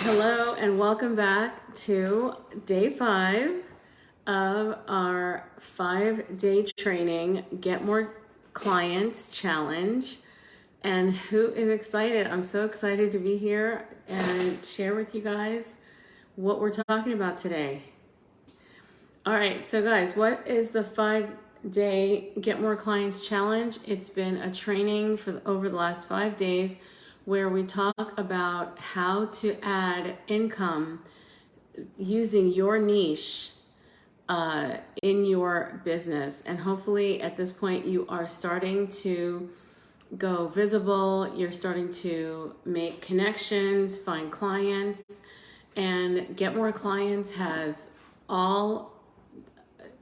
Hello and welcome back to day 5 of our 5-day training, Get More Clients Challenge. And who is excited? I'm so excited to be here and share with you guys what we're talking about today. All right, so guys, what is the 5-day Get More Clients Challenge? It's been a training for over the last 5 days where we talk about how to add income using your niche in your business. And hopefully at this point you are starting to go visible, you're starting to make connections, find clients, and Get More Clients has all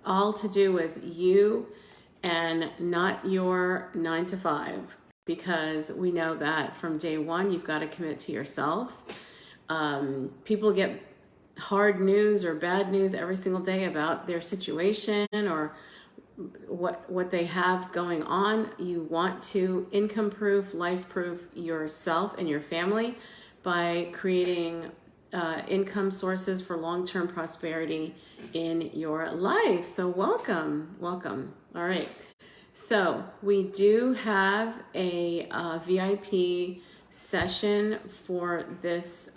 to do with you and not your 9 to 5. Because we know that from day one, you've got to commit to yourself. People get hard news or bad news every single day about their situation or what they have going on. You want to income proof, life proof yourself and your family by creating income sources for long-term prosperity in your life. So welcome. All right. So we do have a VIP session for this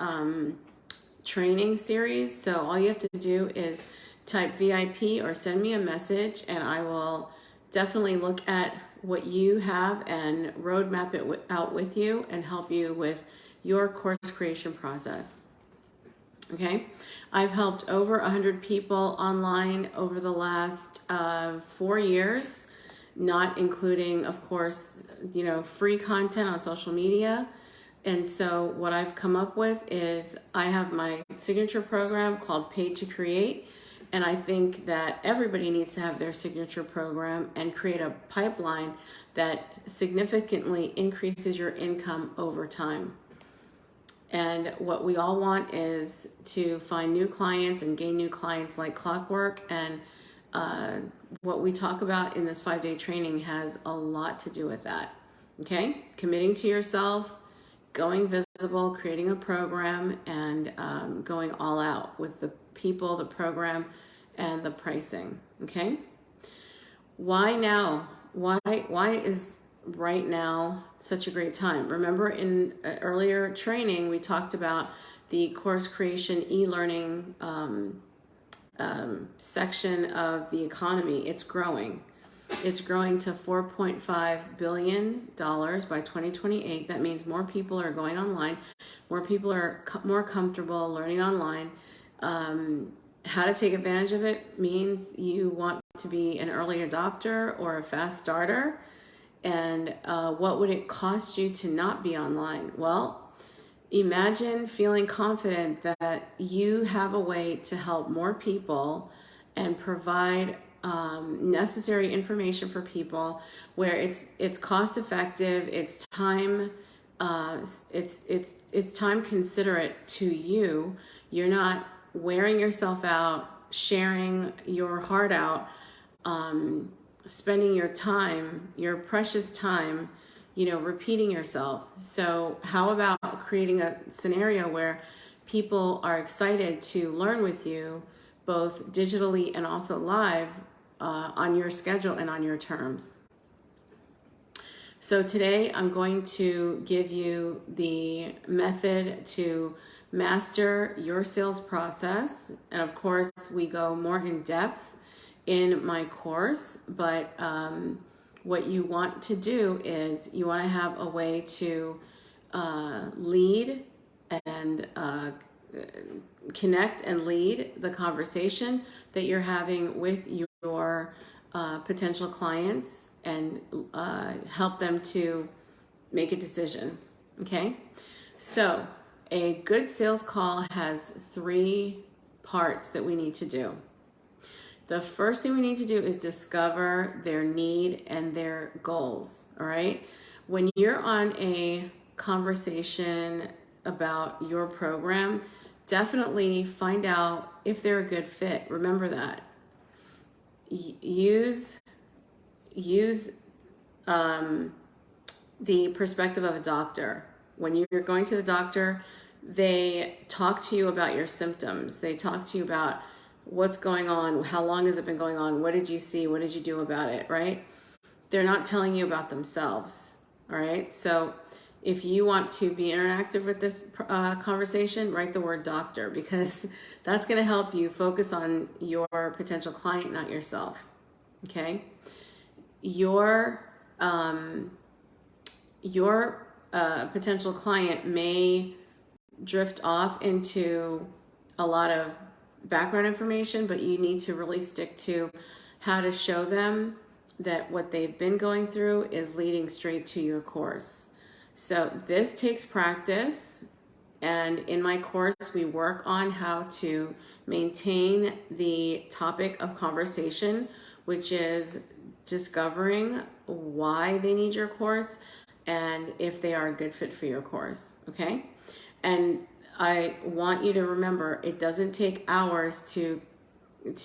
training series. So all you have to do is type VIP or send me a message, and I will definitely look at what you have and roadmap it out with you and help you with your course creation process. Okay, I've helped over 100 people online over the last 4 years. Not including, of course, free content on social media. And so what I've come up with is I have my signature program called Paid to Create. And I think that everybody needs to have their signature program and create a pipeline that significantly increases your income over time. And what we all want is to find new clients and gain new clients like clockwork. And what we talk about in this 5-day training has a lot to do with that. Okay, committing to yourself, going visible, creating a program, and going all out with the people, the program, and the pricing. Okay, why now? Why is right now such a great time? Remember in earlier training we talked about the course creation e-learning section of the economy. It's growing to $4.5 billion by 2028. That means more people are going online, more people are more comfortable learning online. How to take advantage of it means you want to be an early adopter or a fast starter. And what would it cost you to not be online? Well, imagine feeling confident that you have a way to help more people and provide necessary information for people where it's cost effective, it's time it's time considerate to you. You're not wearing yourself out, sharing your heart out, spending your time, your precious time, repeating yourself. So how about creating a scenario where people are excited to learn with you, both digitally and also live, on your schedule and on your terms? So today I'm going to give you the method to master your sales process. And of course, we go more in depth in my course, but what you want to do is you want to have a way to lead and connect and lead the conversation that you're having with your potential clients and help them to make a decision. Okay, so a good sales call has 3 parts that we need to do. The first thing we need to do is discover their need and their goals, all right? When you're on a conversation about your program, definitely find out if they're a good fit. Remember that. Use the perspective of a doctor. When you're going to the doctor, they talk to you about your symptoms. They talk to you about what's going on, how long has it been going on, what did you see, what did you do about it, right? They're not telling you about themselves, all right? So if you want to be interactive with this conversation, write the word doctor, because that's going to help you focus on your potential client, not yourself, okay? Your potential client may drift off into a lot of background information, but you need to really stick to how to show them that what they've been going through is leading straight to your course. So this takes practice, and in my course we work on how to maintain the topic of conversation, which is discovering why they need your course and if they are a good fit for your course, okay? And I want you to remember, it doesn't take hours to get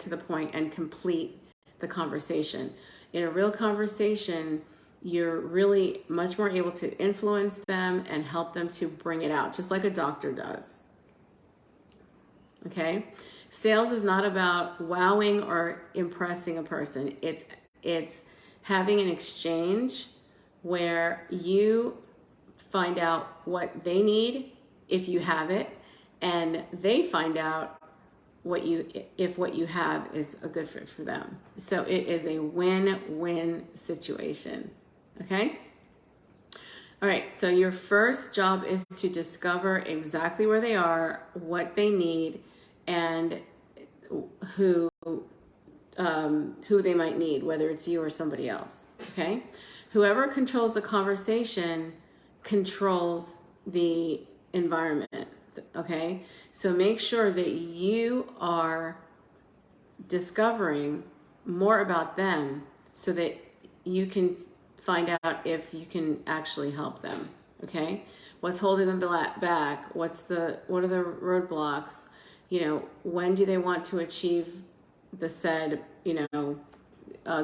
to the point and complete the conversation. In a real conversation, you're really much more able to influence them and help them to bring it out, just like a doctor does. Okay? Sales is not about wowing or impressing a person. It's having an exchange where you find out what they need if you have it, and they find out if what you have is a good fit for them. So it is a win-win situation. Okay? All right, so your first job is to discover exactly where they are, what they need, and who they might need, whether it's you or somebody else. Okay? Whoever controls the conversation controls the environment. Okay? So make sure that you are discovering more about them so that you can find out if you can actually help them. Okay? What's holding them back? What are the roadblocks? When do they want to achieve the said,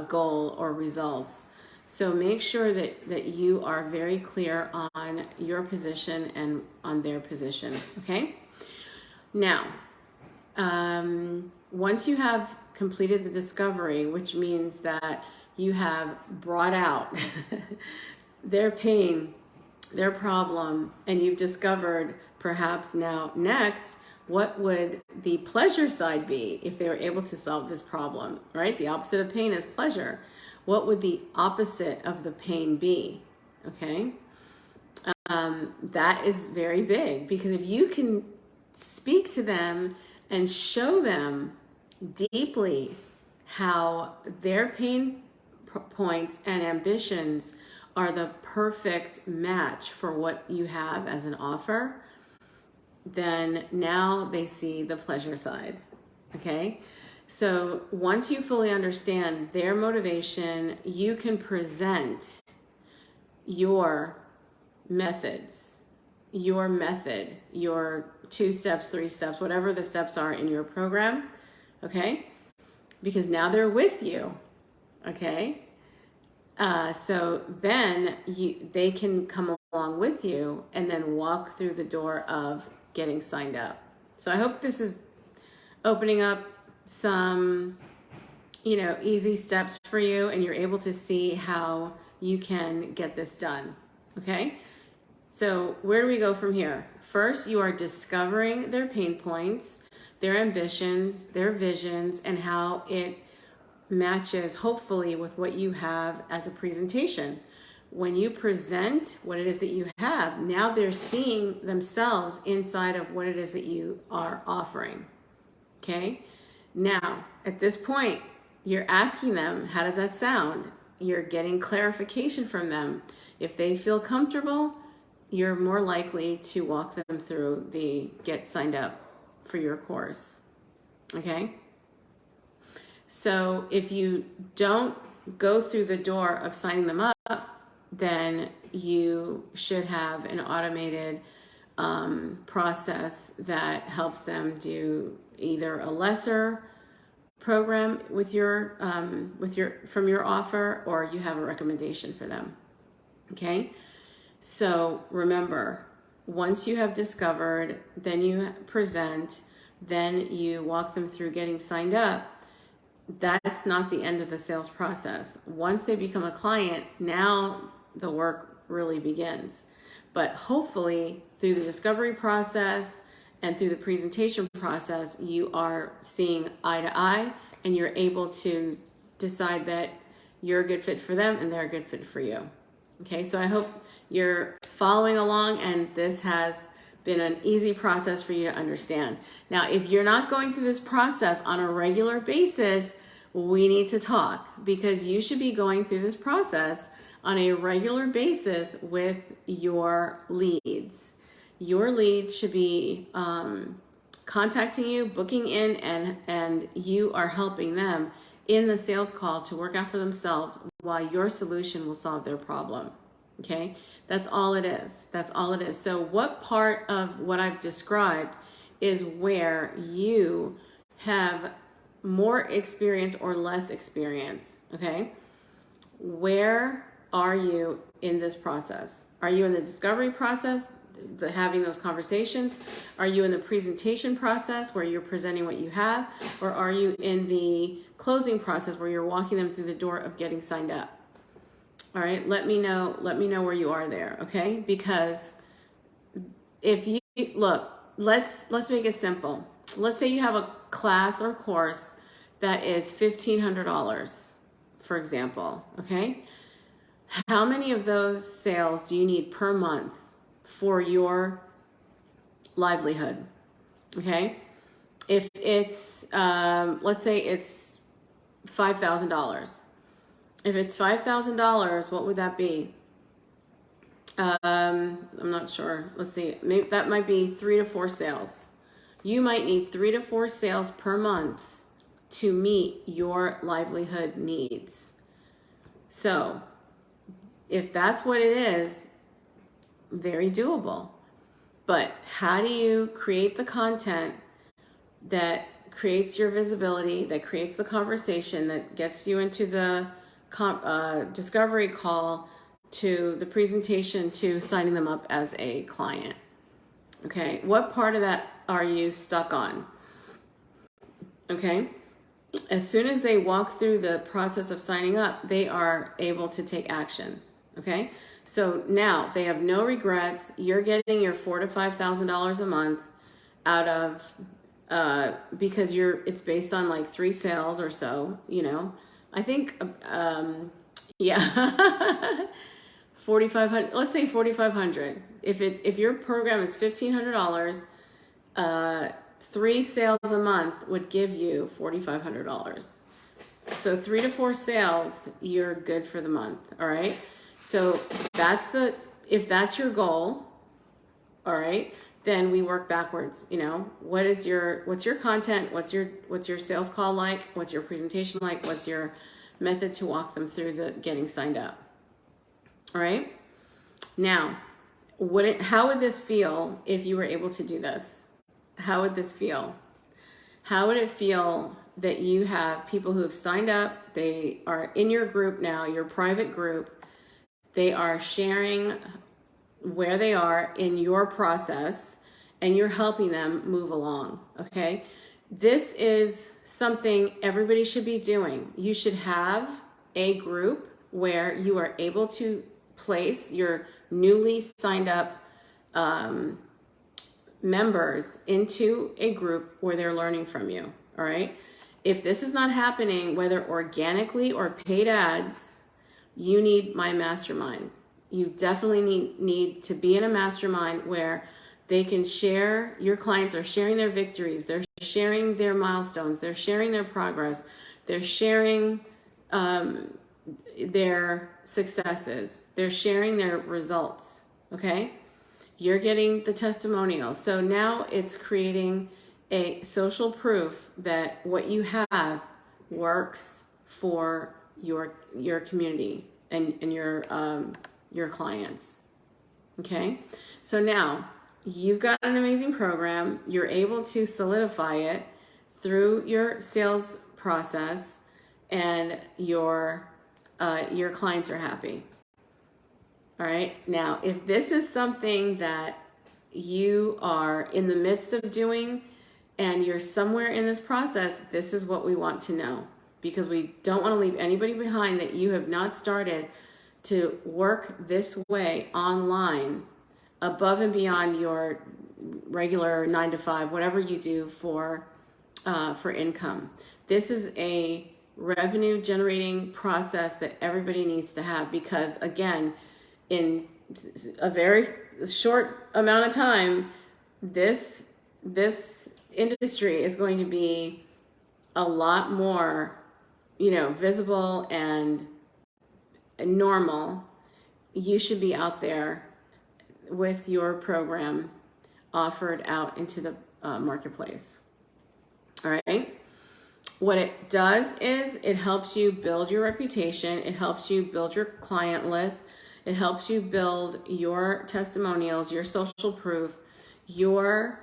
goal or results? So make sure that you are very clear on your position and on their position, okay? Now, once you have completed the discovery, which means that you have brought out their pain, their problem, and you've discovered perhaps now next, what would the pleasure side be if they were able to solve this problem, right? The opposite of pain is pleasure. What would the opposite of the pain be? Okay. That is very big, because if you can speak to them and show them deeply how their pain points and ambitions are the perfect match for what you have as an offer, then now they see the pleasure side. Okay. So once you fully understand their motivation, you can present your methods, your method, your 2 steps, 3 steps, whatever the steps are in your program, okay? Because now they're with you, okay? So then they can come along with you and then walk through the door of getting signed up. So I hope this is opening up some, easy steps for you, and you're able to see how you can get this done. Okay? So where do we go from here? First, you are discovering their pain points, their ambitions, their visions, and how it matches, hopefully, with what you have as a presentation. When you present what it is that you have, now they're seeing themselves inside of what it is that you are offering. Okay? Now, at this point, you're asking them, how does that sound? You're getting clarification from them. If they feel comfortable, you're more likely to walk them through the get signed up for your course. Okay? So if you don't go through the door of signing them up, then you should have an automated process that helps them do either a lesser program with your from your offer, or you have a recommendation for them. Okay? So remember, once you have discovered, then you present, then you walk them through getting signed up. That's not the end of the sales process. Once they become a client, now the work really begins. But hopefully through the discovery process and through the presentation process, you are seeing eye to eye and you're able to decide that you're a good fit for them and they're a good fit for you. Okay, so I hope you're following along and this has been an easy process for you to understand. Now, if you're not going through this process on a regular basis, we need to talk, because you should be going through this process on a regular basis with your leads. Your leads should be contacting you, booking in, and you are helping them in the sales call to work out for themselves while your solution will solve their problem. Okay, that's all it is. That's all it is. So what part of what I've described is where you have more experience or less experience? Okay, where are you in this process? Are you in the discovery process, having those conversations? Are you in the presentation process where you're presenting what you have? Or are you in the closing process where you're walking them through the door of getting signed up? All right, let me know where you are there, okay? Because if you look, let's make it simple. Let's say you have a class or course that is $1,500, for example, okay? How many of those sales do you need per month for your livelihood? Okay, if it's let's say it's $5,000. If it's $5,000, what would that be? I'm not sure. Let's see. Maybe that might be 3 to 4 sales. You might need 3 to 4 sales per month to meet your livelihood needs. So if that's what it is, very doable. But how do you create the content that creates your visibility, that creates the conversation, that gets you into the discovery call, to the presentation, to signing them up as a client? Okay, what part of that are you stuck on? Okay, as soon as they walk through the process of signing up, they are able to take action. Okay, so now they have no regrets. You're getting your $4,000 to $5,000 a month out of because it's based on like 3 sales or so. You know, I think yeah, 4,500. Let's say 4,500. If your program is $1,500, 3 sales a month would give you $4,500. So 3 to 4 sales, you're good for the month. All right. So if that's your goal, all right, then we work backwards. You know, what's your content? What's your sales call like? What's your presentation like? What's your method to walk them through the getting signed up? All right. Now, how would this feel if you were able to do this? How would this feel? How would it feel that you have people who have signed up, they are in your group now, your private group, they are sharing where they are in your process, and you're helping them move along, okay? This is something everybody should be doing. You should have a group where you are able to place your newly signed up members into a group where they're learning from you, all right? If this is not happening, whether organically or paid ads, you need my mastermind. You definitely need to be in a mastermind where they can share, your clients are sharing their victories, they're sharing their milestones, they're sharing their progress, they're sharing their successes, they're sharing their results, okay? You're getting the testimonials. So now it's creating a social proof that what you have works for your community and your clients. Okay, so now you've got an amazing program. You're able to solidify it through your sales process, and your clients are happy. All right, now if this is something that you are in the midst of doing and you're somewhere in this process, this is what we want to know, because we don't want to leave anybody behind that you have not started to work this way online above and beyond your regular 9 to 5, whatever you do for income. This is a revenue generating process that everybody needs to have, because again, in a very short amount of time, this industry is going to be a lot more, visible and normal. You should be out there with your program offered out into the marketplace. All right. What it does is it helps you build your reputation. It helps you build your client list. It helps you build your testimonials, your social proof, your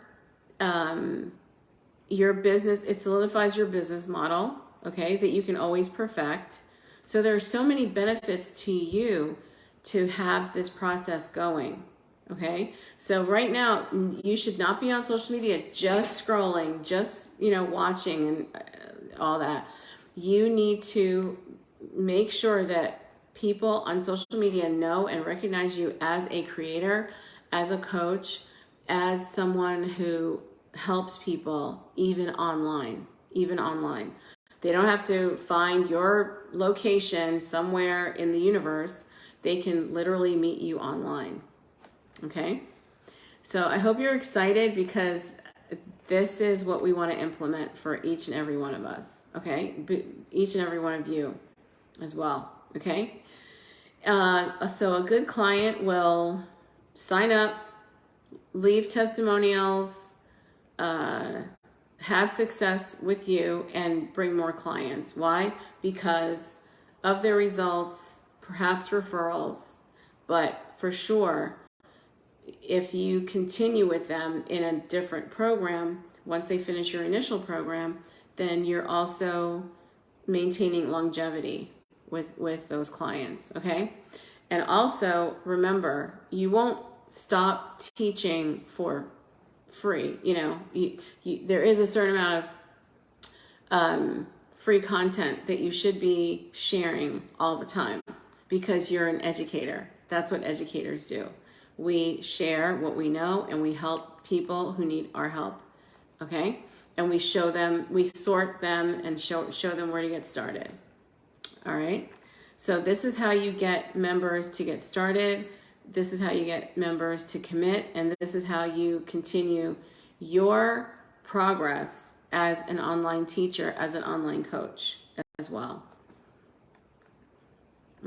business. It solidifies your business model, okay, that you can always perfect. So there are so many benefits to you to have this process going. Okay, so right now you should not be on social media just scrolling, just watching and all that. You need to make sure that people on social media know and recognize you as a creator, as a coach, as someone who helps people even online. They don't have to find your location somewhere in the universe. They can literally meet you online. Okay, so I hope you're excited, because this is what we want to implement for each and every one of us. Okay, each and every one of you as well. Okay, so a good client will sign up, leave testimonials, have success with you, and bring more clients. Why? Because of their results, perhaps referrals, but for sure, if you continue with them in a different program, once they finish your initial program, then you're also maintaining longevity with those clients, okay? And also, remember, you won't stop teaching for free. There is a certain amount of free content that you should be sharing all the time, because you're an educator. That's what educators do. We share what we know, and we help people who need our help, okay? And we show them, we sort them and show them where to get started, all right? So this is how you get members to get started. This is how you get members to commit, and this is how you continue your progress as an online teacher, as an online coach as well,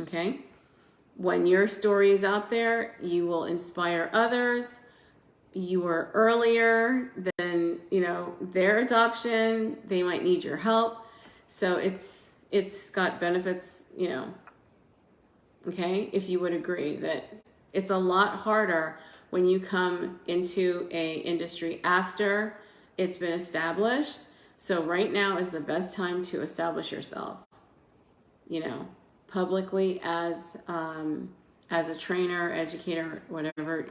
okay? When your story is out there, you will inspire others. You are earlier than, their adoption. They might need your help. So it's got benefits, okay? If you would agree that it's a lot harder when you come into a industry after it's been established. So right now is the best time to establish yourself, publicly as a trainer, educator, whatever,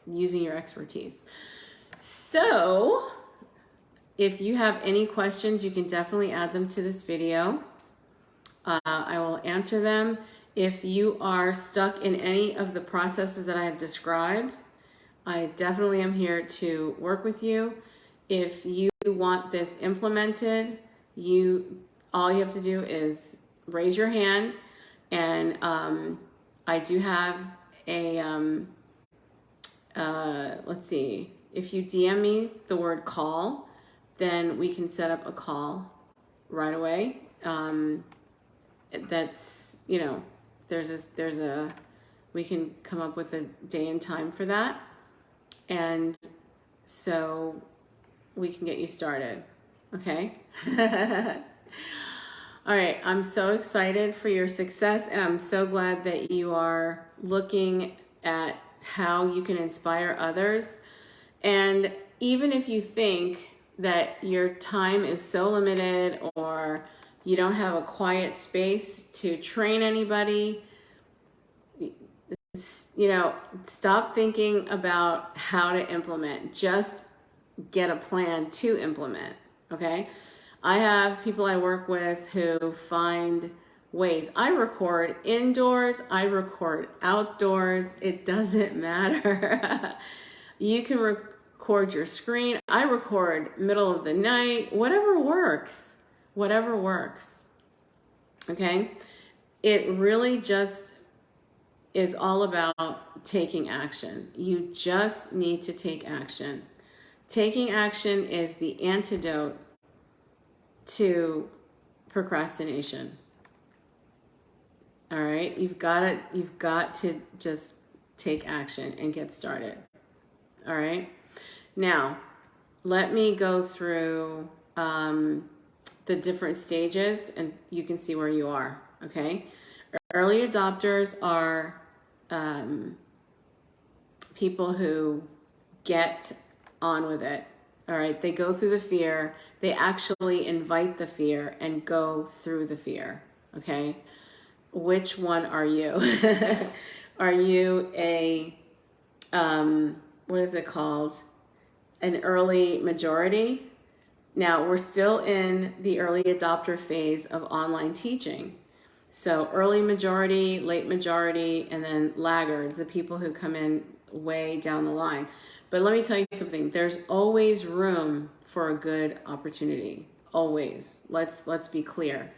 using your expertise. So if you have any questions, you can definitely add them to this video. I will answer them. If you are stuck in any of the processes that I have described, I definitely am here to work with you. If you want this implemented, all you have to do is raise your hand, and I do have a let's see, if you DM me the word call, then we can set up a call right away. That's, we can come up with a day and time for that, and so we can get you started, okay? All right, I'm so excited for your success, and I'm so glad that you are looking at how you can inspire others. And even if you think that your time is so limited, or you don't have a quiet space to train anybody, the stop thinking about how to implement. Just get a plan to implement, okay? I have people I work with who find ways. I record indoors, I record outdoors, it doesn't matter. You can record your screen. I record middle of the night, whatever works, okay? It really just is all about taking action. You just need to take action. Taking action is the antidote to procrastination. All right, you've got to just take action and get started. All right, now let me go through the different stages, and you can see where you are. Okay, early adopters are people who get on with it. All right, they go through the fear. They actually invite the fear and go through the fear. Okay, which one are you? Are you a what is it called? An early majority? Now, we're still in the early adopter phase of online teaching. So early majority, late majority, and then laggards, the people who come in way down the line. But let me tell you something. There's always room for a good opportunity. Always. Let's be clear.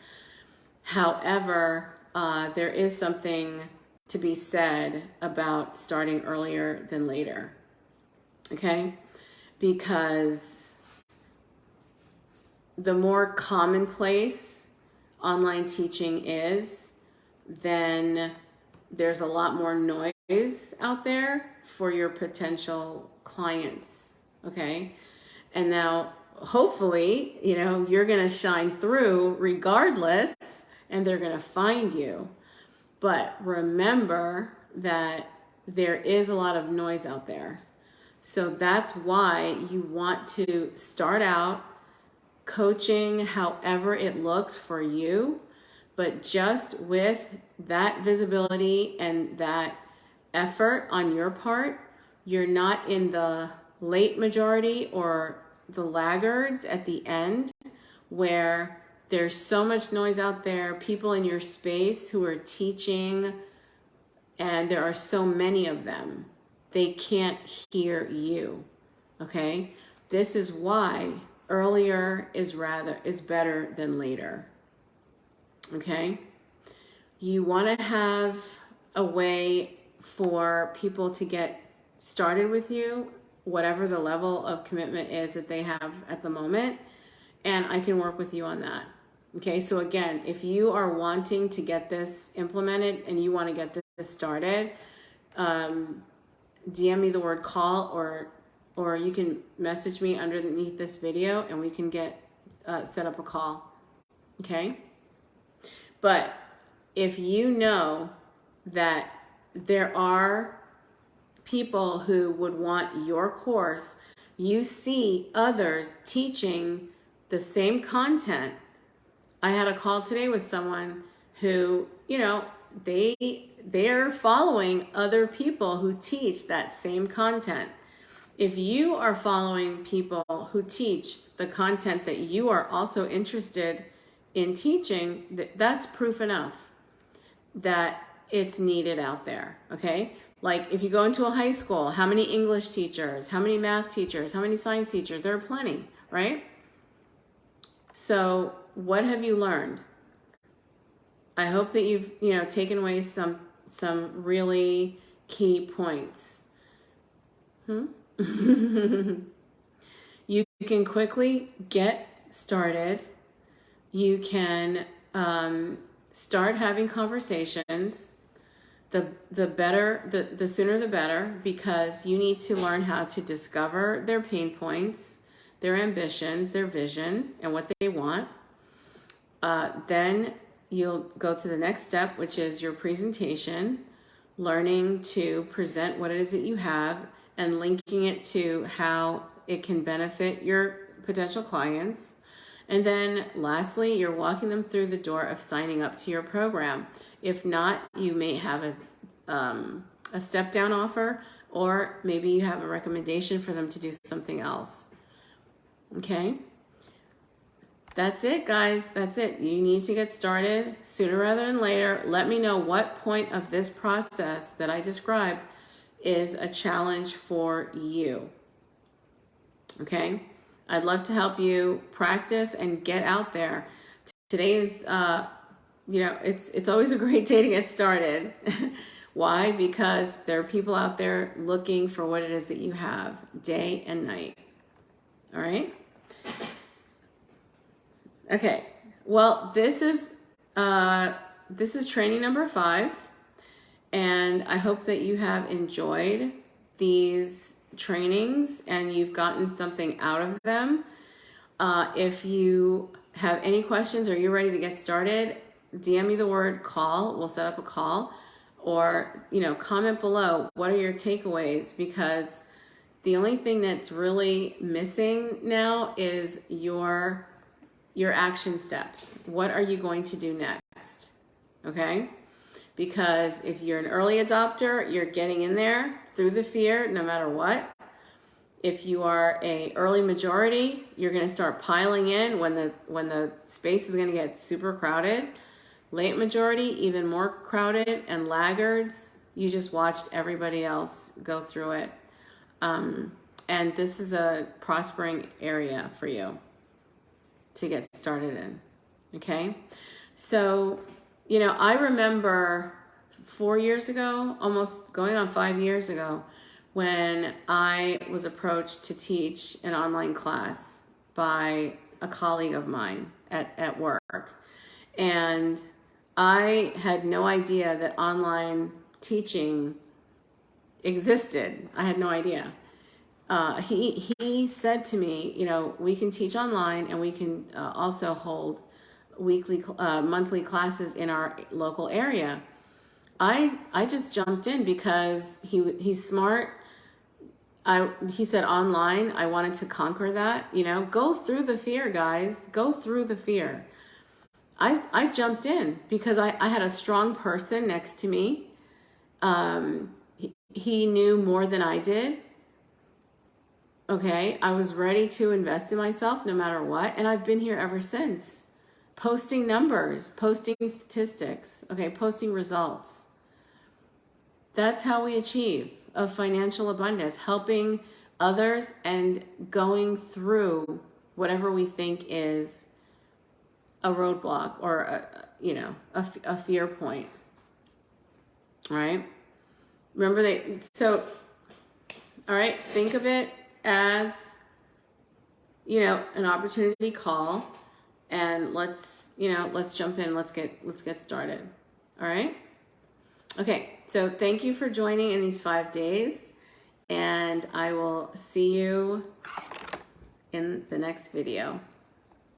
However, there is something to be said about starting earlier than later. Okay? Because the more commonplace online teaching is, then there's a lot more noise out there for your potential clients. Okay? And now, hopefully, you're going to shine through regardless, and they're going to find you. But remember that there is a lot of noise out there. So that's why you want to start out coaching however it looks for you, but just with that visibility and that effort on your part, you're not in the late majority or the laggards at the end where there's so much noise out there, people in your space who are teaching, and there are so many of them. They can't hear you, okay? This is why earlier is better than later, okay? You want to have a way for people to get started with you, whatever the level of commitment is that they have at the moment, and I can work with you on that. Okay, so again, if you are wanting to get this implemented and you want to get this started, DM me the word call, or you can message me underneath this video and we can get set up a call. Okay? But if you know that there are people who would want your course, you see others teaching the same content. I had a call today with someone who, they're following other people who teach that same content. If you are following people who teach the content that you are also interested in teaching, that's proof enough that it's needed out there, okay? Like if you go into a high school, how many English teachers, how many math teachers, how many science teachers? There are plenty, right? So what have you learned? I hope that you've, taken away some really key points. You can quickly get started. You can start having conversations. The better, the sooner the better, because you need to learn how to discover their pain points, their ambitions, their vision, and what they want. Then you'll go to the next step, which is your presentation, learning to present what it is that you have and linking it to how it can benefit your potential clients. And then lastly, you're walking them through the door of signing up to your program. If not, you may have a step down offer, or maybe you have a recommendation for them to do something else. Okay? That's it, guys. That's it. You need to get started sooner rather than later. Let me know what point of this process that I described is a challenge for you. Okay? I'd love to help you practice and get out there. Today is, it's always a great day to get started. Why? Because there are people out there looking for what it is that you have day and night. All right? Okay. Well, this is training number 5, and I hope that you have enjoyed these trainings and you've gotten something out of them. If you have any questions or you're ready to get started, DM me the word call. We'll set up a call, or, comment below. What are your takeaways? Because the only thing that's really missing now is your action steps. What are you going to do next? Okay? Because if you're an early adopter, you're getting in there through the fear no matter what. If you are a early majority, you're going to start piling in when the space is going to get super crowded. Late majority, even more crowded, and laggards, you just watched everybody else go through it. And this is a prospering area for you to get started in. Okay? So, I remember 4 years ago, almost going on 5 years ago, when I was approached to teach an online class by a colleague of mine at work. And I had no idea that online teaching existed. I had no idea. He said to me, we can teach online, and we can also hold monthly classes in our local area. I just jumped in because he's smart. He said online. I wanted to conquer that. Go through the fear, guys. Go through the fear. I jumped in because I had a strong person next to me. He knew more than I did. Okay, I was ready to invest in myself no matter what, and I've been here ever since. Posting numbers, posting statistics, okay, posting results. That's how we achieve a financial abundance, helping others and going through whatever we think is a roadblock or a fear point. All right? Remember all right, think of it as, an opportunity call, and let's jump in. Let's get started. All right? Okay, so thank you for joining in these 5 days, and I will see you in the next video.